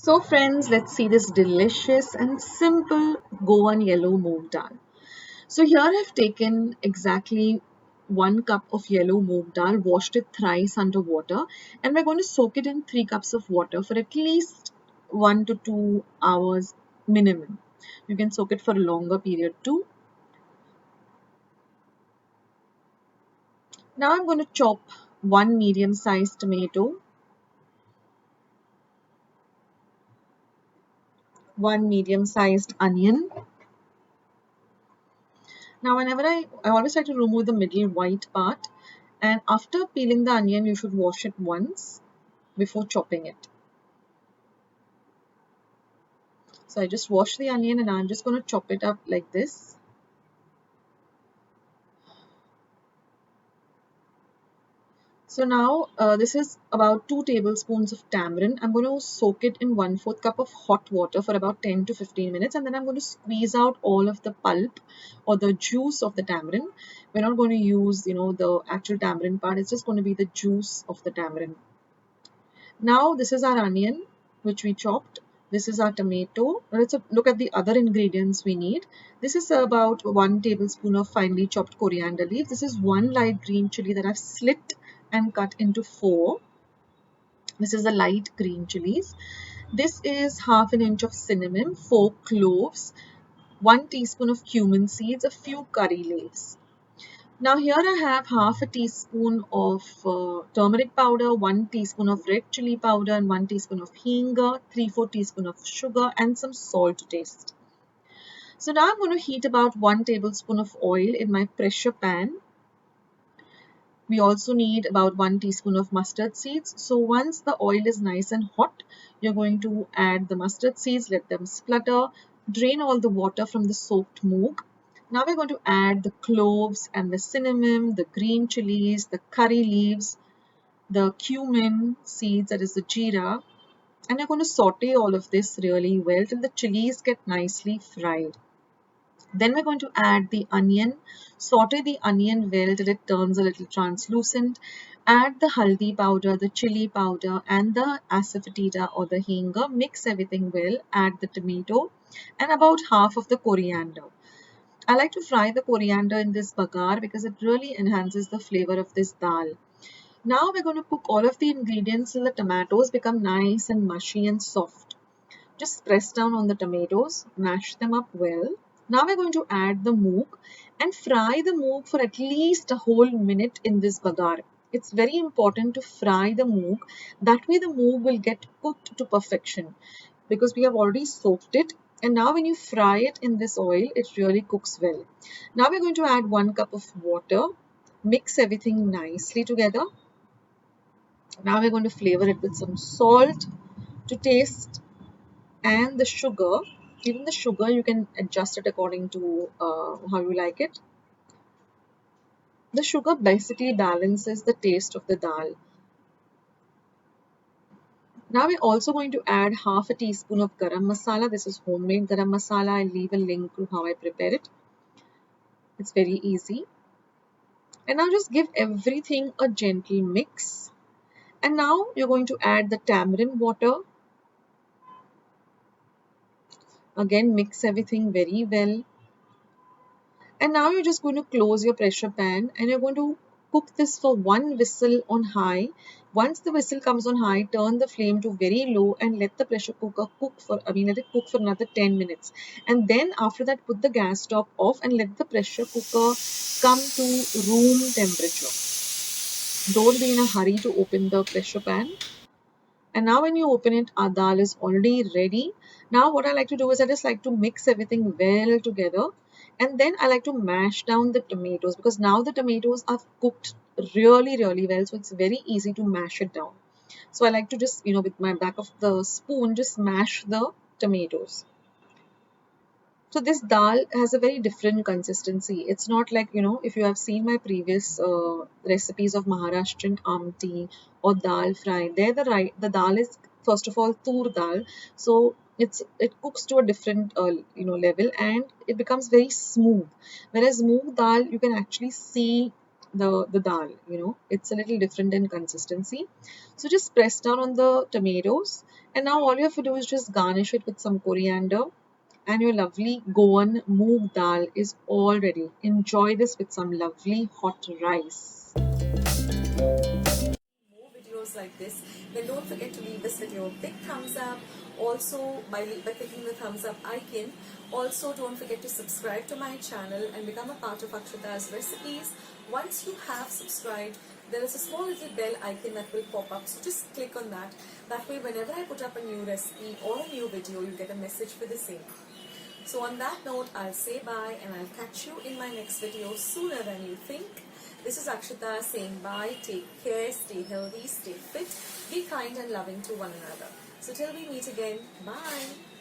So friends, let's see this delicious and simple Goan yellow moong dal. So here I've taken exactly 1 cup of yellow moong dal, washed it thrice under water, and we're going to soak it in 3 cups of water for at least 1 to 2 hours minimum. You can soak it for a longer period too. Now I'm going to chop 1 medium-sized tomato, 1 medium-sized onion. Now, whenever I always try to remove the middle white part, and after peeling the onion, you should wash it once before chopping it. So I just wash the onion and I'm just going to chop it up like this. So now this is about 2 tablespoons of tamarind. I'm going to soak it in 1/4 cup of hot water for about 10 to 15 minutes, and then I'm going to squeeze out all of the pulp or the juice of the tamarind. We're not going to use, the actual tamarind part. It's just going to be the juice of the tamarind. Now this is our onion which we chopped. This is our tomato. Let's look at the other ingredients we need. This is about 1 tablespoon of finely chopped coriander leaf. This is 1 light green chili that I've slit and cut into 4. This is the light green chilies. This is 1/2 inch of cinnamon, 4 cloves, 1 teaspoon of cumin seeds, a few curry leaves. Now here I have 1/2 teaspoon of turmeric powder, 1 teaspoon of red chili powder, and 1 teaspoon of hing, 3/4 teaspoon of sugar, and some salt to taste. So now I'm going to heat about 1 tablespoon of oil in my pressure pan. We also need about 1 teaspoon of mustard seeds. So once the oil is nice and hot, you're going to add the mustard seeds, let them splutter, drain all the water from the soaked moong. Now we're going to add the cloves and the cinnamon, the green chilies, the curry leaves, the cumin seeds, that is the jeera, and you're going to saute all of this really well till the chilies get nicely fried. Then we're going to add the onion, saute the onion well till it turns a little translucent. Add the haldi powder, the chili powder, and the asafoetida or the hing. Mix everything well. Add the tomato and about half of the coriander. I like to fry the coriander in this bagar because it really enhances the flavor of this dal. Now we're going to cook all of the ingredients till the tomatoes become nice and mushy and soft. Just press down on the tomatoes, mash them up well. Now we're going to add the moong and fry the moong for at least a whole minute in this bagar. It's very important to fry the moong. That way the moong will get cooked to perfection because we have already soaked it. And now when you fry it in this oil, it really cooks well. Now we're going to add 1 cup of water. Mix everything nicely together. Now we're going to flavor it with some salt to taste and the sugar. Even the sugar, you can adjust it according to how you like it. The sugar basically balances the taste of the dal. Now we're also going to add 1/2 teaspoon of garam masala. This is homemade garam masala. I'll leave a link to how I prepare it. It's very easy. And now just give everything a gentle mix. And now you're going to add the tamarind water. Again, mix everything very well. And now you're just going to close your pressure pan and you're going to cook this for 1 whistle on high. Once the whistle comes on high, turn the flame to very low and let the pressure cooker let it cook for another 10 minutes. And then after that, put the gas top off and let the pressure cooker come to room temperature. Don't be in a hurry to open the pressure pan. And now when you open it, our dal is already ready. Now what I like to do is I just like to mix everything well together. And then I like to mash down the tomatoes because now the tomatoes are cooked really, really well. So it's very easy to mash it down. So I like to just, with my back of the spoon, just mash the tomatoes. So this dal has a very different consistency. It's not like, if you have seen my previous recipes of Maharashtrian amti or dal fry, there the dal is first of all tur dal. So it cooks to a different level and it becomes very smooth. Whereas moong dal, you can actually see the dal, it's a little different in consistency. So just press down on the tomatoes And now all you have to do is just garnish it with some coriander, and your lovely Goan Moong Dal is all ready. Enjoy this with some lovely hot rice. More videos like this, then don't forget to leave this video a big thumbs up. Also, by clicking the thumbs up icon. Also, don't forget to subscribe to my channel and become a part of Akshita's recipes. Once you have subscribed, there is a small little bell icon that will pop up, so just click on that. That way, whenever I put up a new recipe or a new video, you get a message for the same. So on that note, I'll say bye and I'll catch you in my next video sooner than you think. This is Akshita saying bye, take care, stay healthy, stay fit, be kind and loving to one another. So till we meet again, bye.